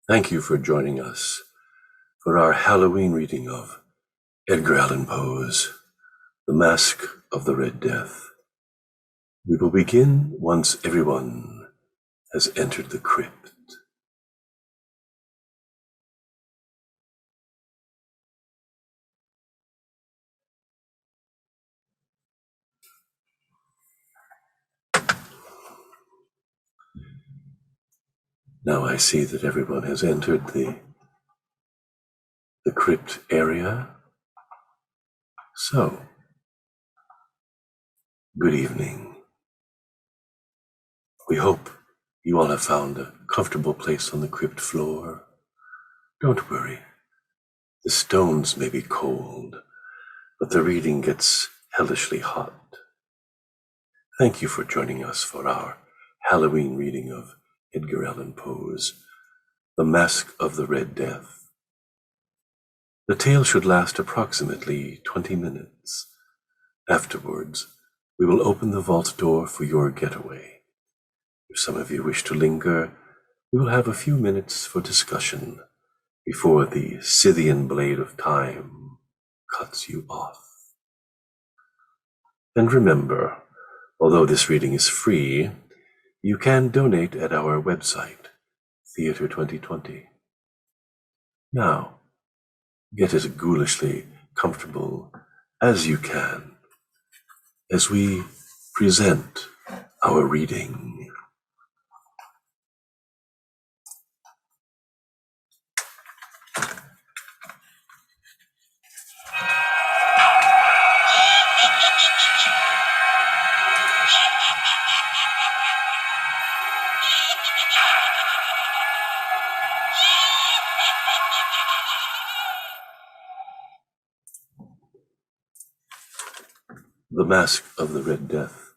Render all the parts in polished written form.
Thank you for joining us for our Halloween reading of Edgar Allan Poe's The Masque of the Red Death. We will begin once everyone has entered the crypt. Now I see that everyone has entered the crypt area. So, good evening. We hope you all have found a comfortable place on the crypt floor. Don't worry. The stones may be cold, but the reading gets hellishly hot. Thank you for joining us for our Halloween reading of Edgar Allan Poe's The Masque of the Red Death. The tale should last approximately 20 minutes. Afterwards, we will open the vault door for your getaway. If some of you wish to linger, we will have a few minutes for discussion before the Scythian blade of time cuts you off. And remember, although this reading is free, you can donate at our website, Theater 2020. Now, get as ghoulishly comfortable as you can as we present our reading. The Masque of the Red Death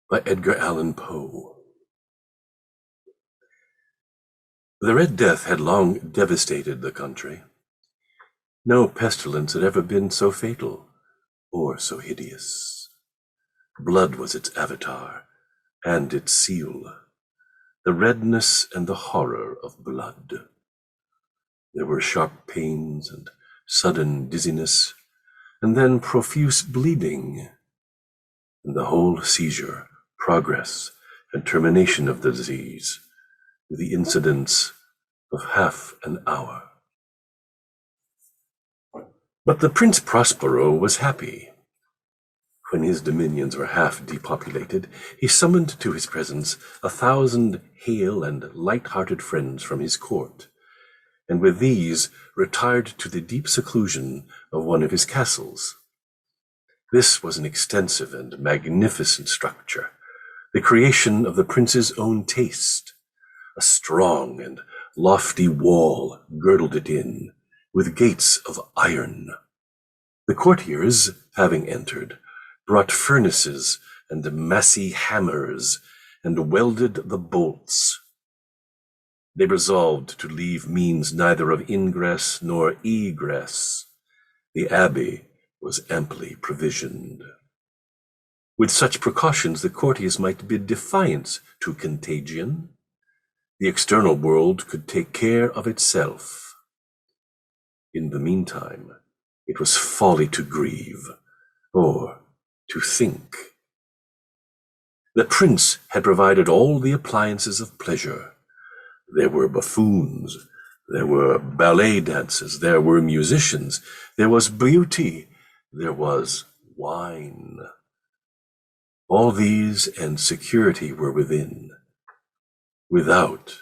by Edgar Allan Poe. The Red Death had long devastated the country. No pestilence had ever been so fatal or so hideous. Blood was its avatar and its seal, the redness and the horror of blood. There were sharp pains and sudden dizziness, and then profuse bleeding, and the whole seizure, progress, and termination of the disease, with the incidence of half an hour. But the Prince Prospero was happy. When his dominions were half depopulated, he summoned to his presence 1,000 hale and light-hearted friends from his court, and with these retired to the deep seclusion of one of his castles. This was an extensive and magnificent structure, the creation of the prince's own taste. A strong and lofty wall girdled it in, with gates of iron. The courtiers, having entered, brought furnaces and massy hammers, and welded the bolts. They resolved to leave means neither of ingress nor egress. The abbey was amply provisioned. With such precautions, the courtiers might bid defiance to contagion. The external world could take care of itself. In the meantime, it was folly to grieve, or to think. The prince had provided all the appliances of pleasure. There were buffoons, there were ballet dances, there were musicians, there was beauty, there was wine. All these and security were within. Without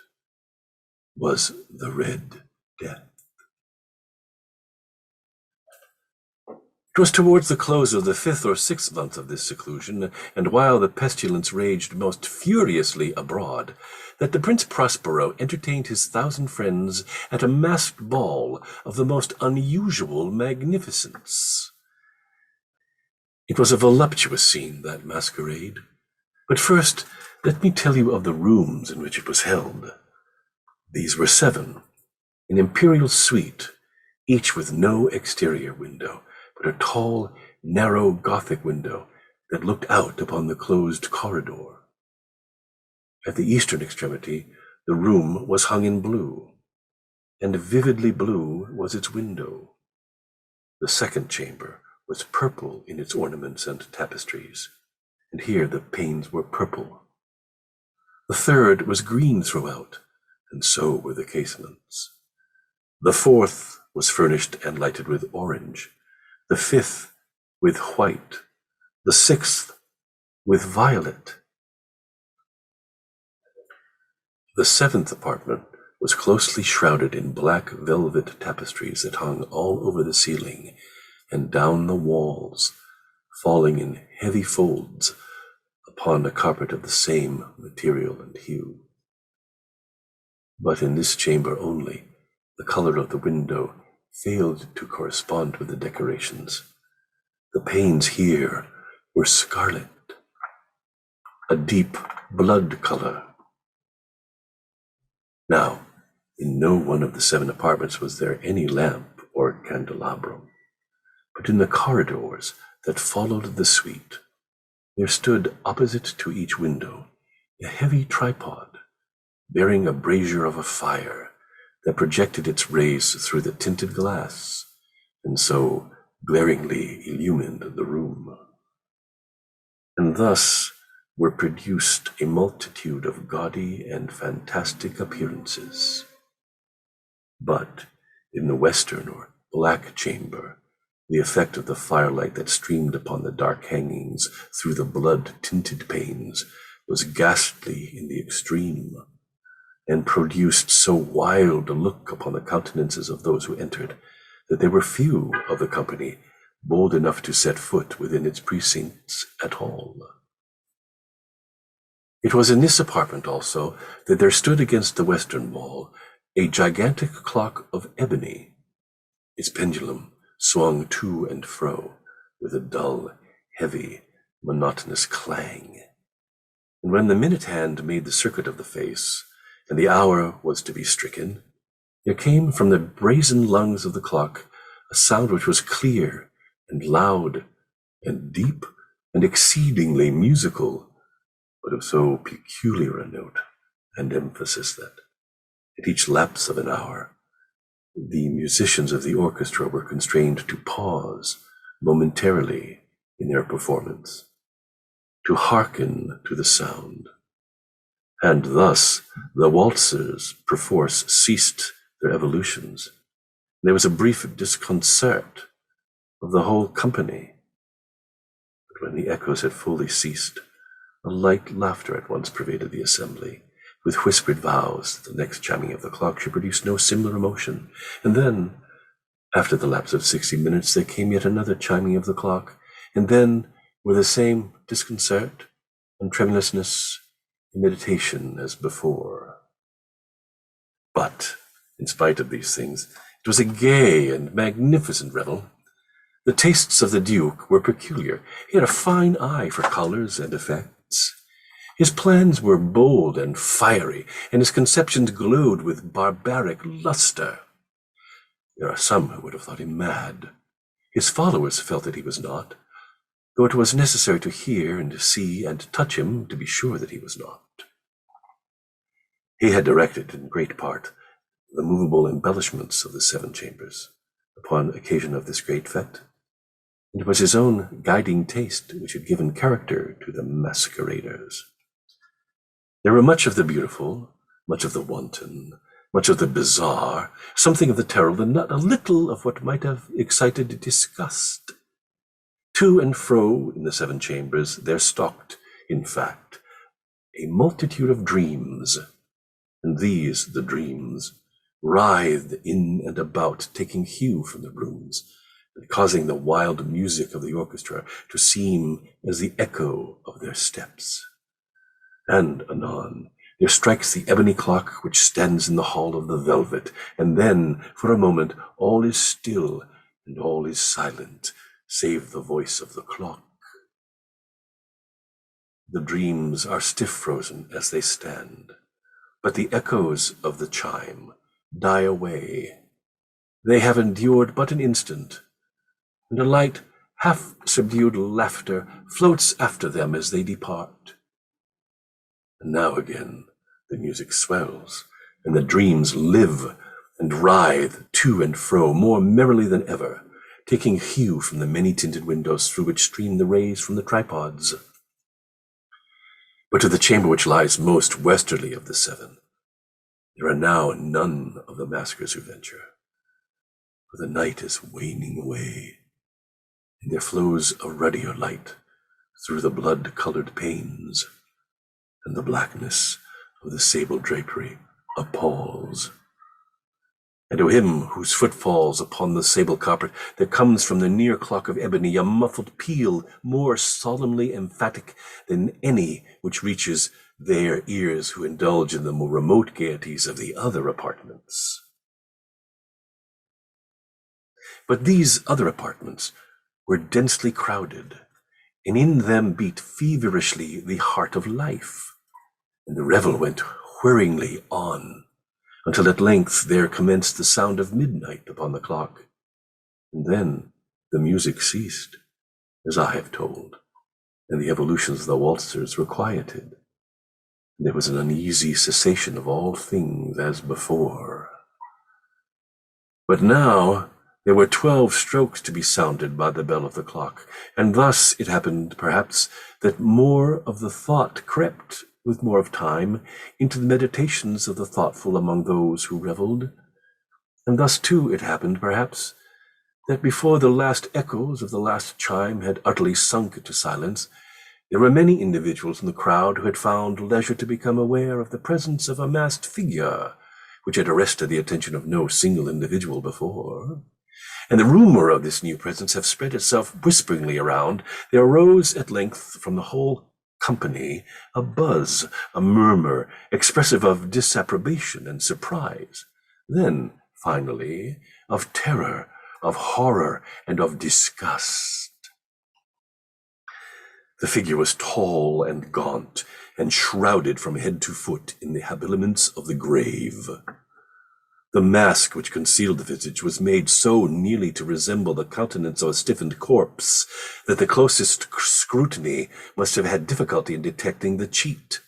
was the Red Death. It was towards the close of the 5th or 6th month of this seclusion, and while the pestilence raged most furiously abroad, that the Prince Prospero entertained his 1,000 friends at a masked ball of the most unusual magnificence. It was a voluptuous scene, that masquerade. But first, let me tell you of the rooms in which it was held. These were 7, an imperial suite, each with no exterior window, but a tall, narrow Gothic window that looked out upon the closed corridor. At the eastern extremity The room was hung in blue, and vividly blue was its window. The second chamber was purple in its ornaments and tapestries, and here the panes were purple. The third was green throughout, and so were the casements. The fourth was furnished and lighted with orange, the fifth with white, the sixth with violet. The seventh apartment was closely shrouded in black velvet tapestries that hung all over the ceiling and down the walls, falling in heavy folds upon a carpet of the same material and hue. But in this chamber only, the color of the window failed to correspond with the decorations. The panes here were scarlet, a deep blood color. Now, in no one of the 7 apartments was there any lamp or candelabrum, but in the corridors that followed the suite, there stood opposite to each window a heavy tripod bearing a brazier of a fire that projected its rays through the tinted glass and so glaringly illumined the room. And thus were produced a multitude of gaudy and fantastic appearances. But in the western or black chamber, the effect of the firelight that streamed upon the dark hangings through the blood-tinted panes was ghastly in the extreme, and produced so wild a look upon the countenances of those who entered, that there were few of the company bold enough to set foot within its precincts at all. It was in this apartment also that there stood against the western wall a gigantic clock of ebony. Its pendulum swung to and fro with a dull, heavy, monotonous clang. And when the minute hand made the circuit of the face, and the hour was to be stricken, there came from the brazen lungs of the clock a sound which was clear and loud and deep and exceedingly musical, but of so peculiar a note and emphasis that, at each lapse of an hour, the musicians of the orchestra were constrained to pause momentarily in their performance, to hearken to the sound. And thus the waltzers perforce ceased their evolutions. There was a brief disconcert of the whole company. But when the echoes had fully ceased, a light laughter at once pervaded the assembly, with whispered vows that the next chiming of the clock should produce no similar emotion. And then, after the lapse of 60 minutes, there came yet another chiming of the clock, and then, with the same disconcert and tremulousness, meditation as before. But, in spite of these things, it was a gay and magnificent revel. The tastes of the Duke were peculiar. He had a fine eye for colors and effects. His plans were bold and fiery, and his conceptions glowed with barbaric luster. There are some who would have thought him mad. His followers felt that he was not, though it was necessary to hear and see and touch him to be sure that he was not. He had directed, in great part, the movable embellishments of the 7 chambers upon occasion of this great fete, and it was his own guiding taste which had given character to the masqueraders. There were much of the beautiful, much of the wanton, much of the bizarre, something of the terrible, and not a little of what might have excited disgust. To and fro in the 7 chambers there stalked, in fact, a multitude of dreams, and these, the dreams, writhed in and about, taking hue from the rooms, and causing the wild music of the orchestra to seem as the echo of their steps. And anon, there strikes the ebony clock which stands in the hall of the velvet, and then, for a moment, all is still and all is silent, save the voice of the clock. The dreams are stiff frozen as they stand, but the echoes of the chime die away. They have endured but an instant, and a light, half-subdued laughter floats after them as they depart. And now again, The music swells, and the dreams live and writhe to and fro more merrily than ever, taking hue from the many-tinted windows through which stream the rays from the tripods. But to the chamber which lies most westerly of the seven, there are now none of the maskers who venture, for the night is waning away, and there flows a ruddier light through the blood-colored panes, and the blackness of the sable drapery appalls. And to him whose foot falls upon the sable carpet, there comes from the near clock of ebony a muffled peal more solemnly emphatic than any which reaches their ears who indulge in the more remote gaieties of the other apartments. But these other apartments were densely crowded, and in them beat feverishly the heart of life, and the revel went whirringly on, until at length there commenced the sound of midnight upon the clock, and then the music ceased, as I have told, and the evolutions of the waltzers were quieted, and there was an uneasy cessation of all things as before. But now there were 12 strokes to be sounded by the bell of the clock, and thus it happened, perhaps, that more of the thought crept, with more of time, into the meditations of the thoughtful among those who revelled. And thus, too, it happened, perhaps, that before the last echoes of the last chime had utterly sunk into silence, there were many individuals in the crowd who had found leisure to become aware of the presence of a masked figure, which had arrested the attention of no single individual before. And the rumor of this new presence having spread itself whisperingly around, there arose at length from the whole company a buzz, a murmur, expressive of disapprobation and surprise, then, finally, of terror, of horror, and of disgust. The figure was tall and gaunt, and shrouded from head to foot in the habiliments of the grave. The mask which concealed the visage was made so nearly to resemble the countenance of a stiffened corpse that the closest scrutiny must have had difficulty in detecting the cheat.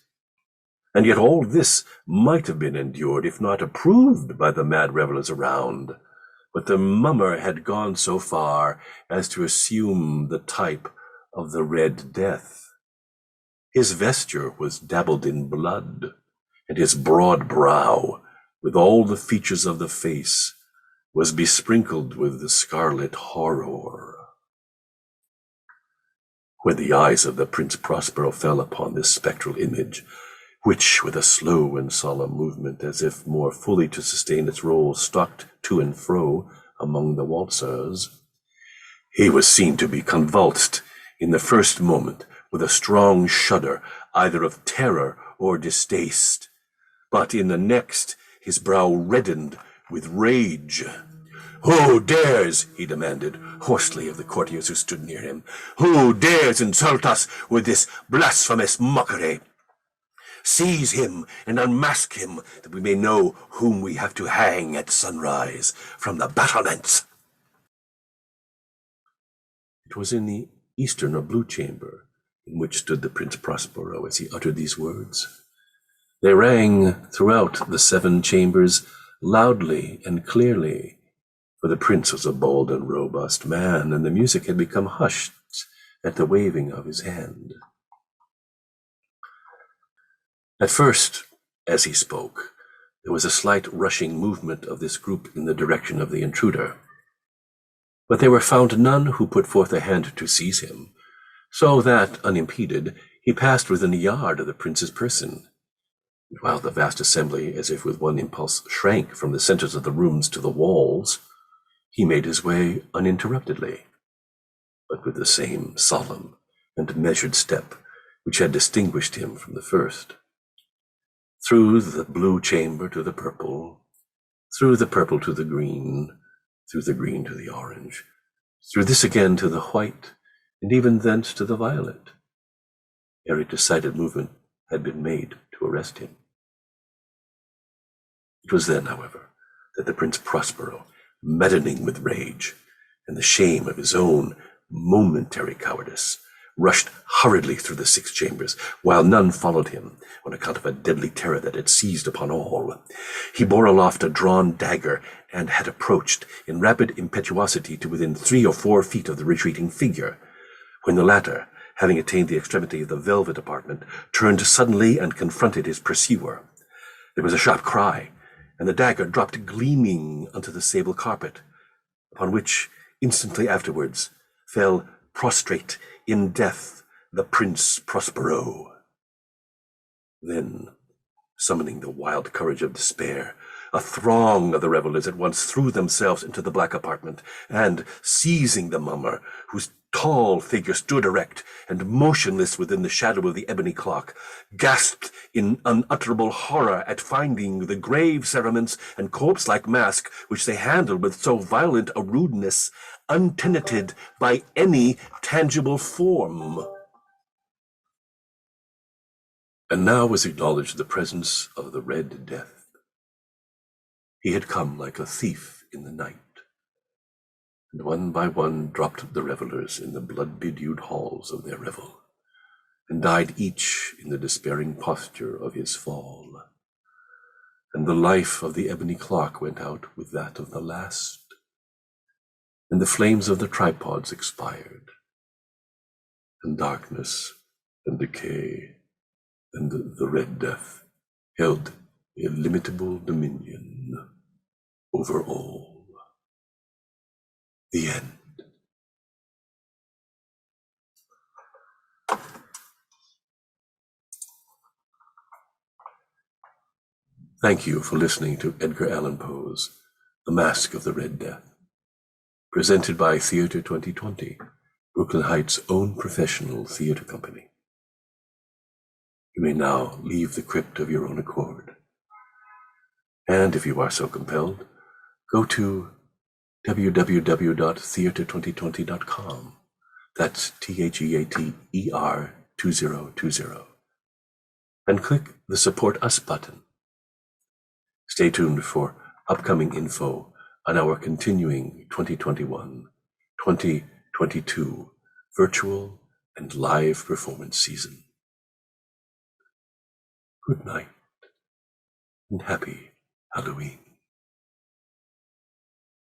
And yet all this might have been endured, if not approved, by the mad revelers around. But the mummer had gone so far as to assume the type of the Red Death. His vesture was dabbled in blood, and his broad brow, with all the features of the face, was besprinkled with the scarlet horror. When the eyes of the Prince Prospero fell upon this spectral image, which, with a slow and solemn movement, as if more fully to sustain its role, stalked to and fro among the waltzers, he was seen to be convulsed in the first moment with a strong shudder, either of terror or distaste, but in the next his brow reddened with rage. "Who dares," he demanded hoarsely of the courtiers who stood near him, "who dares insult us with this blasphemous mockery? Seize him and unmask him, that we may know whom we have to hang at sunrise from the battlements." It was in the eastern or blue chamber in which stood the Prince Prospero as he uttered these words. They rang throughout the 7 chambers loudly and clearly, for the prince was a bold and robust man, and the music had become hushed at the waving of his hand. At first, as he spoke, there was a slight rushing movement of this group in the direction of the intruder, but there were found none who put forth a hand to seize him, so that, unimpeded, he passed within a yard of the prince's person. While the vast assembly, as if with one impulse, shrank from the centers of the rooms to the walls, he made his way uninterruptedly, but with the same solemn and measured step which had distinguished him from the first. Through the blue chamber to the purple, through the purple to the green, through the green to the orange, through this again to the white, and even thence to the violet. Every decided movement had been made to arrest him. It was then, however, that the Prince Prospero, maddening with rage and the shame of his own momentary cowardice, rushed hurriedly through the 6 chambers, while none followed him on account of a deadly terror that had seized upon all. He bore aloft a drawn dagger and had approached in rapid impetuosity to within 3 or 4 feet of the retreating figure, when the latter, having attained the extremity of the velvet apartment, turned suddenly and confronted his pursuer. There was a sharp cry, and the dagger dropped gleaming onto the sable carpet, upon which, instantly afterwards, fell prostrate in death the Prince Prospero. Then, summoning the wild courage of despair, a throng of the revelers at once threw themselves into the black apartment, and, seizing the mummer, whose tall figure stood erect and motionless within the shadow of the ebony clock, gasped in unutterable horror at finding the grave cerements and corpse-like mask which they handled with so violent a rudeness untenanted by any tangible form. And now was acknowledged the presence of the Red Death. He had come like a thief in the night, and one by one dropped the revelers in the blood-bedewed halls of their revel, and died each in the despairing posture of his fall. And the life of the ebony clock went out with that of the last, and the flames of the tripods expired, and darkness and decay and the Red Death held illimitable dominion over all. The end. Thank you for listening to Edgar Allan Poe's The Masque of the Red Death, presented by Theater 2020, Brooklyn Heights' own professional theater company. You may now leave the crypt of your own accord. And if you are so compelled, go to www.theater2020.com. That's THEATER 2020. And click the Support Us button. Stay tuned for upcoming info on our continuing 2021-2022 virtual and live performance season. Good night and happy Halloween.